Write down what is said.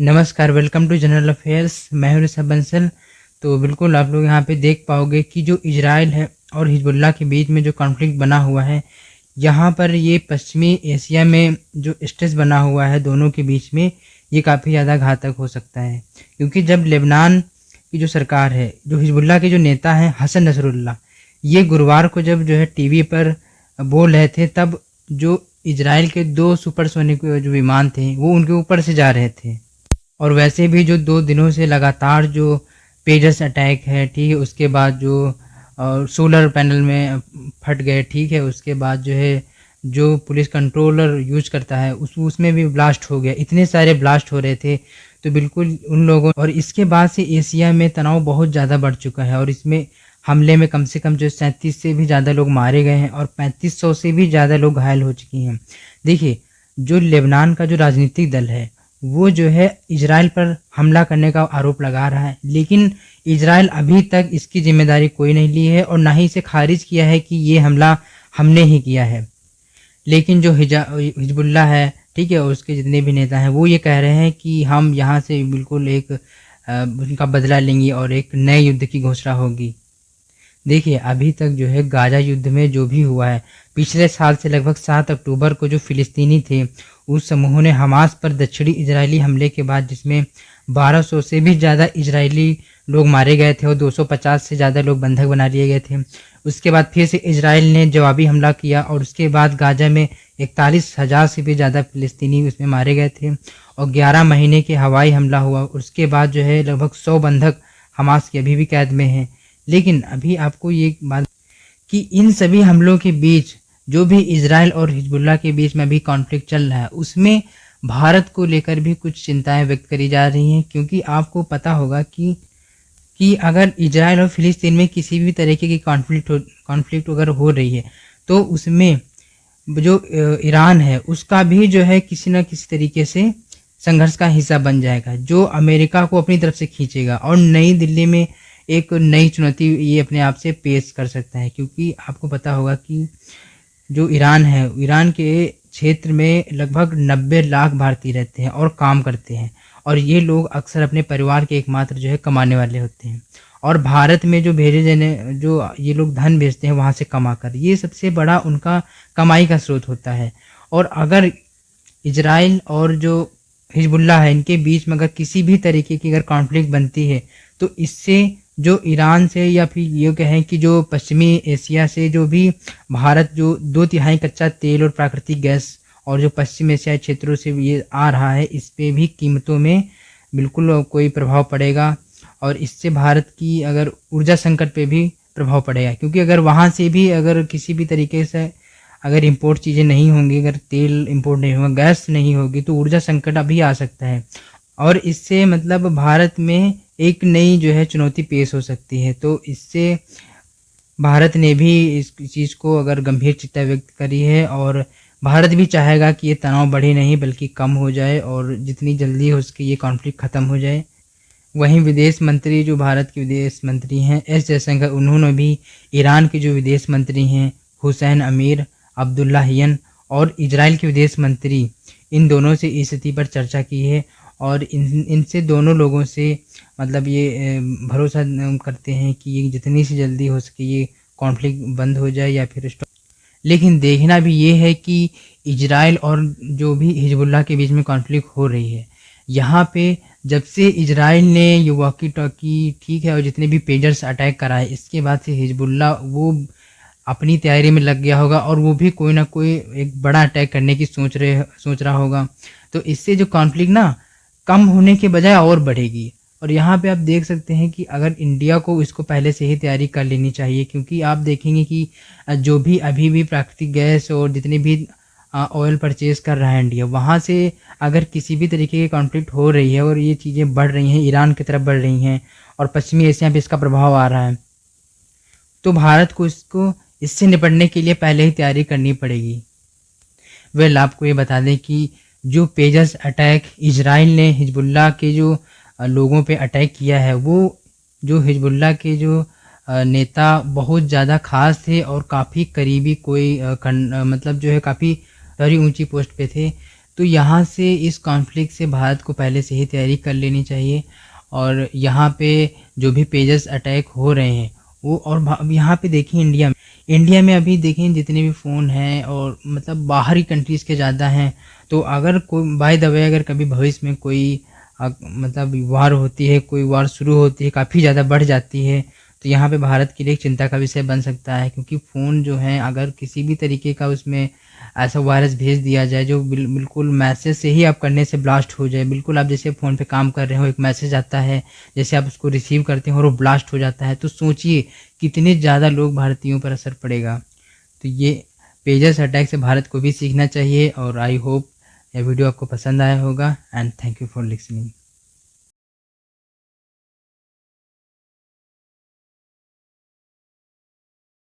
नमस्कार, welcome to general affairs. मैं हूं ऋषभ बंसल। तो बिल्कुल आप लोग यहाँ पे देख पाओगे कि जो इजराइल है और हिजबुल्लाह के बीच में जो कॉन्फ्लिक्ट बना हुआ है, यहाँ पर ये पश्चिमी एशिया में जो स्ट्रेस बना हुआ है दोनों के बीच में, ये काफ़ी ज़्यादा घातक हो सकता है। क्योंकि जब लेबनान की जो सरकार है, जो हिजबुल्लाह के जो नेता हैं हसन नसरुल्लाह, ये गुरुवार को जब जो है टीवी पर बोल रहे थे, तब जो इजराइल के 2 सुपरसोनिक जो विमान थे वो उनके ऊपर से जा रहे थे। और वैसे भी जो 2 दिनों से लगातार जो पेजर्स अटैक है, ठीक है, उसके बाद जो सोलर पैनल में फट गए, ठीक है, उसके बाद जो है जो पुलिस कंट्रोलर यूज करता है उसमें भी ब्लास्ट हो गया, इतने सारे ब्लास्ट हो रहे थे। तो बिल्कुल उन लोगों, और इसके बाद से एशिया में तनाव बहुत ज़्यादा बढ़ चुका है और इसमें हमले में कम से कम जो 37 से भी ज़्यादा लोग मारे गए हैं और 3500 से भी ज़्यादा लोग घायल हो चुकी हैं। देखिए, जो लेबनान का जो राजनीतिक दल है वो जो है इजराइल पर हमला करने का आरोप लगा रहा है, लेकिन इजराइल अभी तक इसकी जिम्मेदारी कोई नहीं ली है और ना ही इसे खारिज किया है कि ये हमला हमने ही किया है। लेकिन जो हिजबुल्लाह है, ठीक है, उसके जितने भी नेता हैं वो ये कह रहे हैं कि हम यहाँ से बिल्कुल एक उनका बदला लेंगे और एक नए युद्ध की घोषणा होगी। देखिए, अभी तक जो है गाजा युद्ध में जो भी हुआ है, पिछले साल से लगभग 7 अक्टूबर को जो फ़िलिस्तीनी थे उस समूह ने हमास पर दक्षिणी इजरायली हमले के बाद, जिसमें 1200 से भी ज़्यादा इजरायली लोग मारे गए थे और 250 से ज़्यादा लोग बंधक बना लिए गए थे। उसके बाद फिर से इजराइल ने जवाबी हमला किया और उसके बाद गाजा में 41,000 से भी ज़्यादा फ़िलिस्तीनी उसमें मारे गए थे और 11 महीने के हवाई हमला हुआ। उसके बाद जो है लगभग 100 बंधक हमास के अभी भी कैद में हैं। लेकिन अभी आपको ये बात कि इन सभी हमलों के बीच जो भी इजराइल और हिजबुल्लाह के बीच में अभी कॉन्फ्लिक्ट चल रहा है, उसमें भारत को लेकर भी कुछ चिंताएं व्यक्त करी जा रही हैं। क्योंकि आपको पता होगा कि अगर इजराइल और फिलिस्तीन में किसी भी तरीके की कॉन्फ्लिक्ट अगर हो रही है, तो उसमें जो ईरान है उसका भी जो है किसी न किसी तरीके से संघर्ष का हिस्सा बन जाएगा, जो अमेरिका को अपनी तरफ से खींचेगा और नई दिल्ली में एक नई चुनौती ये अपने आप से पेश कर सकता है। क्योंकि आपको पता होगा कि जो ईरान है, ईरान के क्षेत्र में लगभग 90 लाख भारतीय रहते हैं और काम करते हैं, और ये लोग अक्सर अपने परिवार के एकमात्र जो है कमाने वाले होते हैं। और भारत में जो भेजे जाने जो ये लोग धन भेजते हैं वहाँ से कमा कर, ये सबसे बड़ा उनका कमाई का स्रोत होता है। और अगर इजराइल और जो हिजबुल्लाह है इनके बीच में अगर किसी भी तरीके की अगर कॉन्फ्लिक्ट बनती है, तो इससे जो ईरान से या फिर ये कहें कि जो पश्चिमी एशिया से जो भी भारत जो 2/3 कच्चा तेल और प्राकृतिक गैस और जो पश्चिम एशियाई क्षेत्रों से ये आ रहा है, इस पे भी कीमतों में बिल्कुल कोई प्रभाव पड़ेगा और इससे भारत की अगर ऊर्जा संकट पे भी प्रभाव पड़ेगा। क्योंकि अगर वहाँ से भी अगर किसी भी तरीके से अगर इंपोर्ट चीज़ें नहीं होंगी, अगर तेल इंपोर्ट नहीं होगा, गैस नहीं होगी, तो ऊर्जा संकट अभी आ सकता है और इससे मतलब भारत में एक नई जो है चुनौती पेश हो सकती है। तो इससे भारत ने भी इस चीज़ को अगर गंभीर चिंता व्यक्त करी है और भारत भी चाहेगा कि ये तनाव बढ़े नहीं बल्कि कम हो जाए और जितनी जल्दी हो सके ये कॉन्फ्लिक्ट ख़त्म हो जाए। वहीं विदेश मंत्री जो भारत के विदेश मंत्री हैं एस जयशंकर, उन्होंने भी ईरान के जो विदेश मंत्री हैं हुसैन अमीर अब्दुल्लाहियन और इजराइल के विदेश मंत्री, इन दोनों से इस स्थिति पर चर्चा की है और इनसे दोनों लोगों से मतलब ये भरोसा करते हैं कि ये जितनी सी जल्दी हो सके ये कॉन्फ्लिक्ट बंद हो जाए या फिर स्टॉप। लेकिन देखना भी ये है कि इजराइल और जो भी हिजबुल्लाह के बीच में कॉन्फ्लिक्ट हो रही है, यहाँ पे जब से इजराइल ने ये वॉकी टॉकी, ठीक है, और जितने भी पेजर्स अटैक कराए, इसके बाद से हिजबुल्लाह वो अपनी तैयारी में लग गया होगा और वो भी कोई ना कोई एक बड़ा अटैक करने की सोच रहा होगा। तो इससे जो कॉन्फ्लिक्ट ना कम होने के बजाय और बढ़ेगी। और यहाँ पे आप देख सकते हैं कि अगर इंडिया को इसको पहले से ही तैयारी कर लेनी चाहिए, क्योंकि आप देखेंगे कि जो भी अभी भी प्राकृतिक गैस और जितने भी ऑयल परचेज कर रहा है इंडिया, वहाँ से अगर किसी भी तरीके की कॉन्फ्लिक्ट हो रही है और ये चीज़ें बढ़ रही हैं, ईरान की तरफ बढ़ रही हैं और पश्चिमी एशिया पे इसका प्रभाव आ रहा है, तो भारत को इससे निपटने के लिए पहले ही तैयारी करनी पड़ेगी। वेल, आपको ये बता दें कि जो पेजर्स अटैक इजराइल ने हिजबुल्लाह के जो लोगों पे अटैक किया है, वो जो हिजबुल्लाह के जो नेता बहुत ज़्यादा ख़ास थे और काफ़ी करीबी कोई मतलब जो है काफ़ी सारी ऊंची पोस्ट पे थे। तो यहाँ से इस कॉन्फ्लिक्ट से भारत को पहले से ही तैयारी कर लेनी चाहिए। और यहाँ पे जो भी पेजेस अटैक हो रहे हैं वो, और यहाँ पे देखिए इंडिया में अभी देखें जितने भी फ़ोन हैं और मतलब बाहरी कंट्रीज़ के ज़्यादा हैं। तो अगर कोई बाय द वे अगर कभी भविष्य में कोई मतलब वार होती है, कोई वार शुरू होती है, काफ़ी ज़्यादा बढ़ जाती है, तो यहाँ पे भारत के लिए एक चिंता का विषय बन सकता है। क्योंकि फ़ोन जो है अगर किसी भी तरीके का उसमें ऐसा वायरस भेज दिया जाए जो बिल्कुल मैसेज से ही आप करने से ब्लास्ट हो जाए, बिल्कुल आप जैसे फ़ोन पे काम कर रहे हो, एक मैसेज आता है, जैसे आप उसको रिसीव करते हो और वो ब्लास्ट हो जाता है, तो सोचिए कितने ज़्यादा लोग भारतीयों पर असर पड़ेगा। तो ये पेजेस अटैक से भारत को भी सीखना चाहिए। और आई होप यह वीडियो आपको पसंद आया होगा। And thank you for listening.